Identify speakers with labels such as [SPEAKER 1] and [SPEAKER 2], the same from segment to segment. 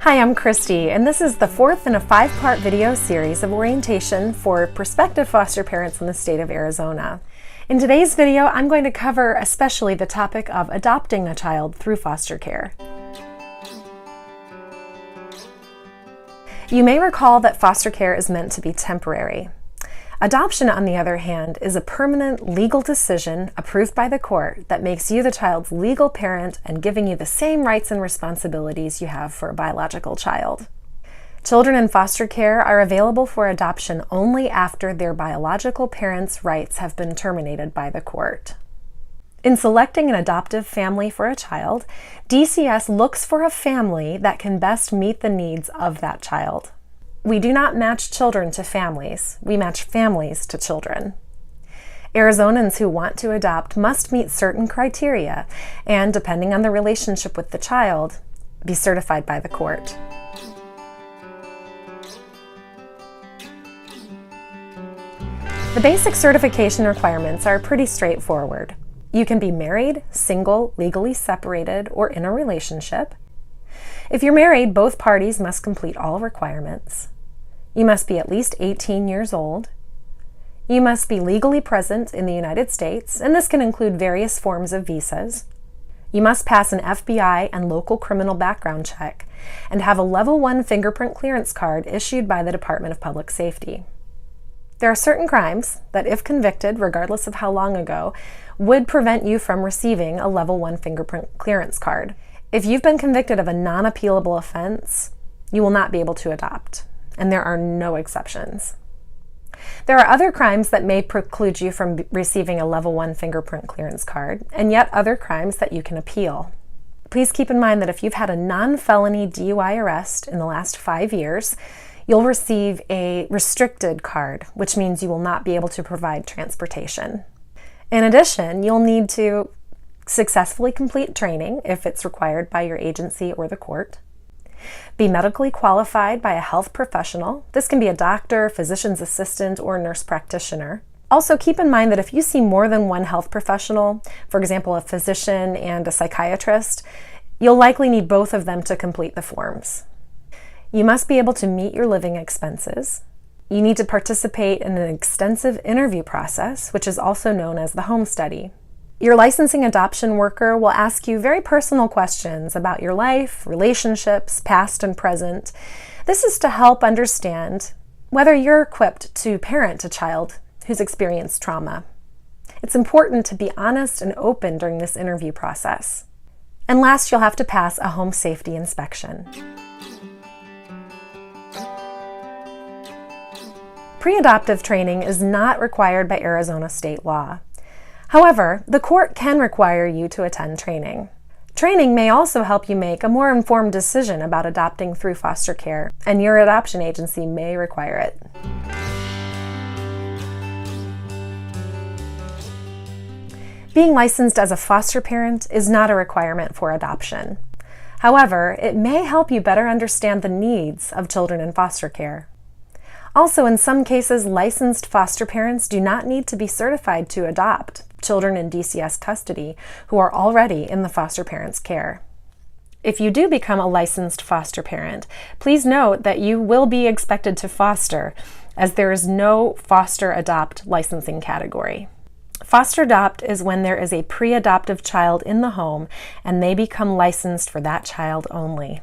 [SPEAKER 1] Hi, I'm Christy, and this is the fourth in a 5-part video series of orientation for prospective foster parents in the state of Arizona. In today's video, I'm going to cover especially the topic of adopting a child through foster care. You may recall that foster care is meant to be temporary. Adoption, on the other hand, is a permanent legal decision approved by the court that makes you the child's legal parent and giving you the same rights and responsibilities you have for a biological child. Children in foster care are available for adoption only after their biological parents' rights have been terminated by the court. In selecting an adoptive family for a child, DCS looks for a family that can best meet the needs of that child. We do not match children to families, we match families to children. Arizonans who want to adopt must meet certain criteria and, depending on the relationship with the child, be certified by the court. The basic certification requirements are pretty straightforward. You can be married, single, legally separated, or in a relationship. If you're married, both parties must complete all requirements. You must be at least 18 years old. You must be legally present in the United States, and this can include various forms of visas. You must pass an FBI and local criminal background check and have a Level 1 fingerprint clearance card issued by the Department of Public Safety. There are certain crimes that, if convicted, regardless of how long ago, would prevent you from receiving a Level 1 fingerprint clearance card. If you've been convicted of a non-appealable offense, you will not be able to adopt. And there are no exceptions. There are other crimes that may preclude you from receiving a Level 1 fingerprint clearance card, and yet other crimes that you can appeal. Please keep in mind that if you've had a non-felony DUI arrest in the last 5 years, you'll receive a restricted card, which means you will not be able to provide transportation. In addition, you'll need to successfully complete training if it's required by your agency or the court. Be medically qualified by a health professional. This can be a doctor, physician's assistant, or nurse practitioner. Also, keep in mind that if you see more than one health professional, for example, a physician and a psychiatrist, you'll likely need both of them to complete the forms. You must be able to meet your living expenses. You need to participate in an extensive interview process, which is also known as the home study. Your licensing adoption worker will ask you very personal questions about your life, relationships, past and present. This is to help understand whether you're equipped to parent a child who's experienced trauma. It's important to be honest and open during this interview process. And last, you'll have to pass a home safety inspection. Pre-adoptive training is not required by Arizona state law. However, the court can require you to attend training. Training may also help you make a more informed decision about adopting through foster care, and your adoption agency may require it. Being licensed as a foster parent is not a requirement for adoption. However, it may help you better understand the needs of children in foster care. Also, in some cases, licensed foster parents do not need to be certified to adopt children in DCS custody who are already in the foster parent's care. If you do become a licensed foster parent, please note that you will be expected to foster, as there is no foster adopt licensing category. Foster adopt is when there is a pre-adoptive child in the home and they become licensed for that child only.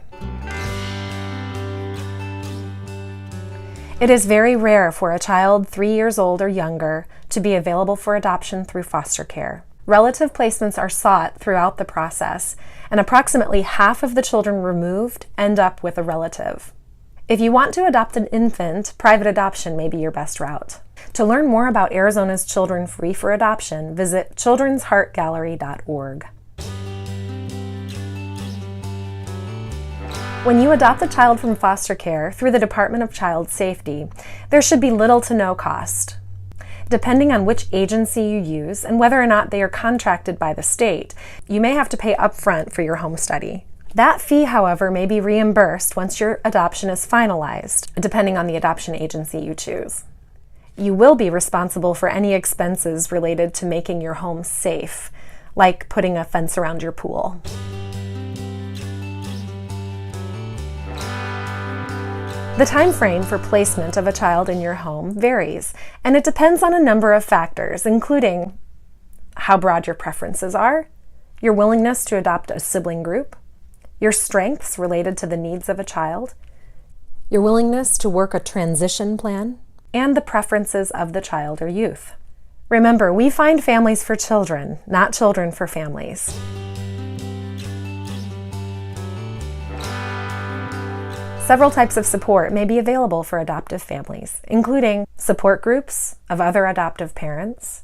[SPEAKER 1] It is very rare for a child 3 years old or younger to be available for adoption through foster care. Relative placements are sought throughout the process, and approximately half of the children removed end up with a relative. If you want to adopt an infant, private adoption may be your best route. To learn more about Arizona's Children Free for Adoption, visit childrensheartgallery.org. When you adopt a child from foster care through the Department of Child Safety, there should be little to no cost. Depending on which agency you use and whether or not they are contracted by the state, you may have to pay upfront for your home study. That fee, however, may be reimbursed once your adoption is finalized, depending on the adoption agency you choose. You will be responsible for any expenses related to making your home safe, like putting a fence around your pool. The time frame for placement of a child in your home varies, and it depends on a number of factors, including how broad your preferences are, your willingness to adopt a sibling group, your strengths related to the needs of a child, your willingness to work a transition plan, and the preferences of the child or youth. Remember, we find families for children, not children for families. Several types of support may be available for adoptive families, including support groups of other adoptive parents,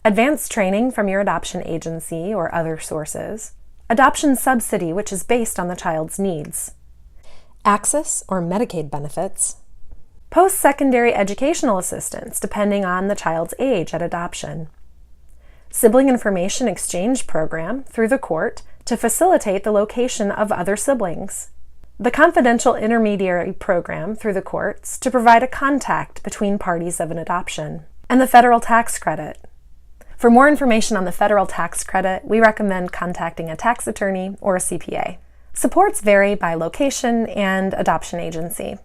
[SPEAKER 1] advanced training from your adoption agency or other sources, adoption subsidy, which is based on the child's needs, access or Medicaid benefits, post-secondary educational assistance depending on the child's age at adoption, sibling information exchange program through the court to facilitate the location of other siblings, the confidential intermediary program through the courts to provide a contact between parties of an adoption, and the federal tax credit. For more information on the federal tax credit, we recommend contacting a tax attorney or a CPA. Supports vary by location and adoption agency.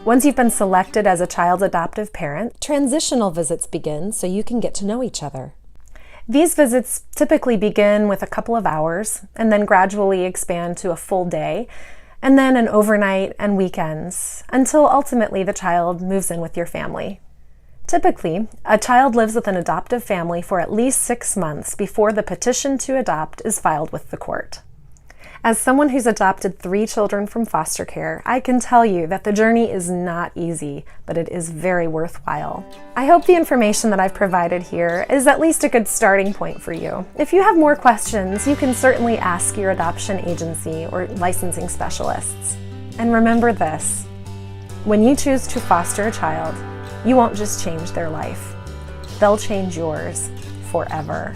[SPEAKER 1] Once you've been selected as a child's adoptive parent, transitional visits begin so you can get to know each other. These visits typically begin with a couple of hours and then gradually expand to a full day, and then an overnight and weekends, until ultimately the child moves in with your family. Typically, a child lives with an adoptive family for at least 6 months before the petition to adopt is filed with the court. As someone who's adopted 3 children from foster care, I can tell you that the journey is not easy, but it is very worthwhile. I hope the information that I've provided here is at least a good starting point for you. If you have more questions, you can certainly ask your adoption agency or licensing specialists. And remember this: when you choose to foster a child, you won't just change their life. They'll change yours forever.